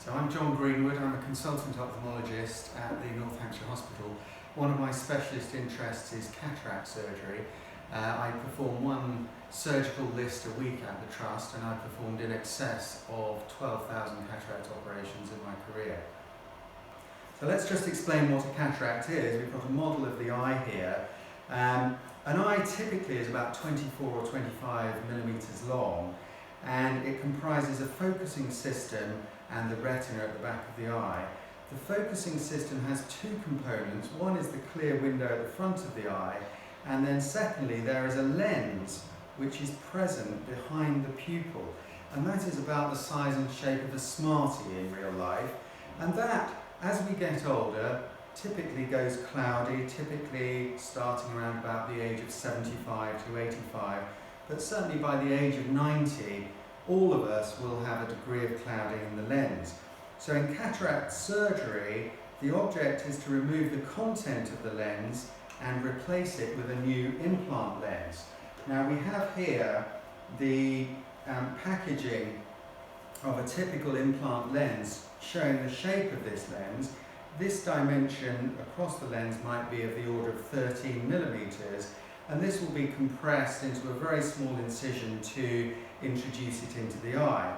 So I'm John Greenwood, I'm a consultant ophthalmologist at the North Hampshire Hospital. One of my specialist interests is cataract surgery. I perform one surgical list a week at the Trust, and I've performed in excess of 12,000 cataract operations in my career. So let's just explain what a cataract is. We've got a model of the eye here. An eye typically is about 24 or 25 millimeters long, and it comprises a focusing system and the retina at the back of the eye. The focusing system has two components. One is the clear window at the front of the eye, and then secondly there is a lens which is present behind the pupil, and that is about the size and shape of a Smartie in real life, and that, as we get older, typically goes cloudy, typically starting around about the age of 75 to 85, but certainly by the age of 90 all of us will have a degree of clouding in the lens. So in cataract surgery, the object is to remove the content of the lens and replace it with a new implant lens. Now we have here the packaging of a typical implant lens showing the shape of this lens. This dimension across the lens might be of the order of 13 millimeters, and this will be compressed into a very small incision to introduce it into the eye.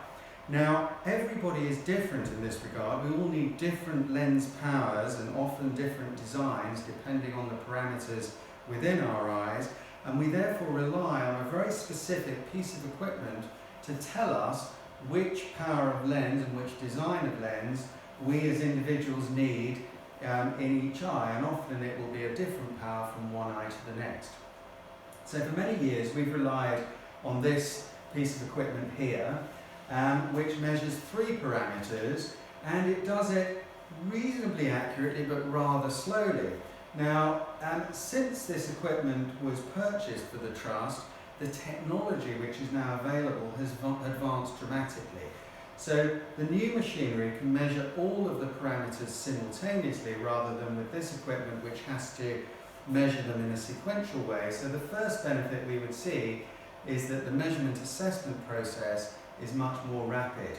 Now, everybody is different in this regard. We all need different lens powers and often different designs depending on the parameters within our eyes, and we therefore rely on a very specific piece of equipment to tell us which power of lens and which design of lens we as individuals need in each eye, and often it will be a different power from one eye to the next. So for many years we've relied on this piece of equipment here, which measures three parameters, and it does it reasonably accurately but rather slowly. Now, since this equipment was purchased for the Trust, the technology which is now available has advanced dramatically. So the new machinery can measure all of the parameters simultaneously rather than with this equipment which has to measure them in a sequential way. So the first benefit we would see is that the measurement assessment process is much more rapid.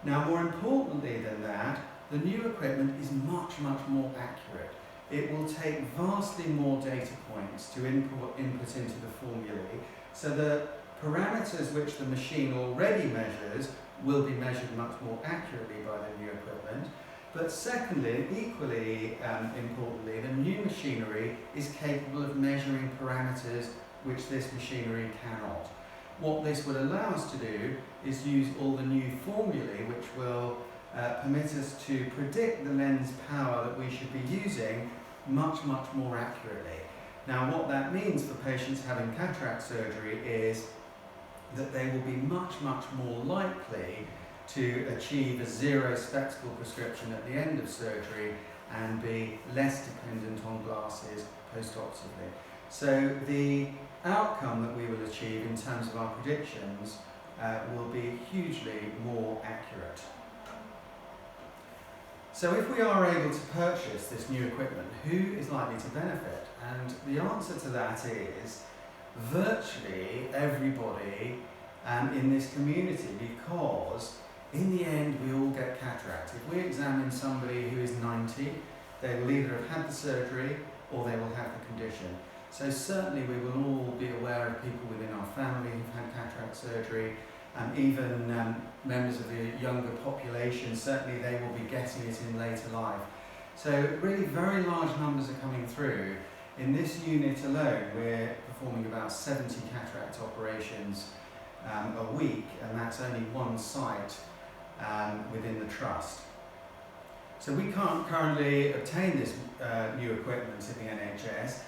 Now, more importantly than that, the new equipment is much more accurate. It will take vastly more data points to input into the formulae, so the parameters which the machine already measures will be measured much more accurately by the new equipment. But secondly, equally importantly, the new machinery is capable of measuring parameters which this machinery cannot. What this would allow us to do is use all the new formulae which will permit us to predict the lens power that we should be using much more accurately. Now, what that means for patients having cataract surgery is that they will be much more likely to achieve a zero spectacle prescription at the end of surgery and be less dependent on glasses post-operatively. So the outcome that we will achieve in terms of our predictions will be hugely more accurate. So if we are able to purchase this new equipment, who is likely to benefit? And the answer to that is virtually everybody in this community, because in the end we all get cataract. If we examine somebody who is 90, they will either have had the surgery or they will have the condition. So certainly we will all be aware of people within our family who've had cataract surgery, even members of the younger population, certainly they will be getting it in later life. So really very large numbers are coming through. In this unit alone we're performing about 70 cataract operations a week, and that's only one site within the Trust. So we can't currently obtain this new equipment in the NHS.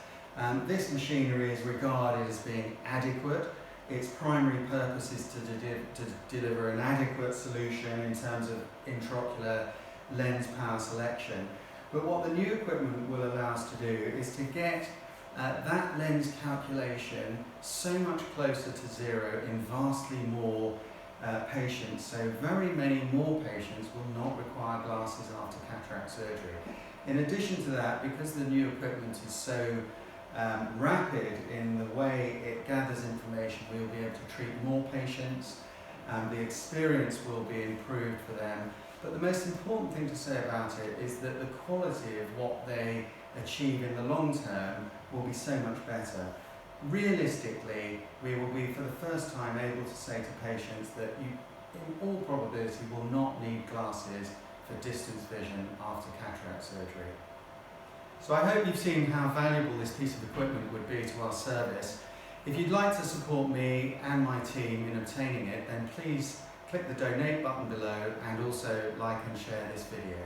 This machinery is regarded as being adequate. Its primary purpose is to deliver an adequate solution in terms of intraocular lens power selection. But what the new equipment will allow us to do is to get that lens calculation so much closer to zero in vastly more patients. So very many more patients will not require glasses after cataract surgery. In addition to that, because the new equipment is so rapid in the way it gathers information, we will be able to treat more patients, the experience will be improved for them, But the most important thing to say about it is that the quality of what they achieve in the long term will be so much better. Realistically, we will be for the first time able to say to patients that you, in all probability, will not need glasses for distance vision after cataract surgery. So I hope you've seen how valuable this piece of equipment would be to our service. If you'd like to support me and my team in obtaining it, then please click the donate button below and also like and share this video.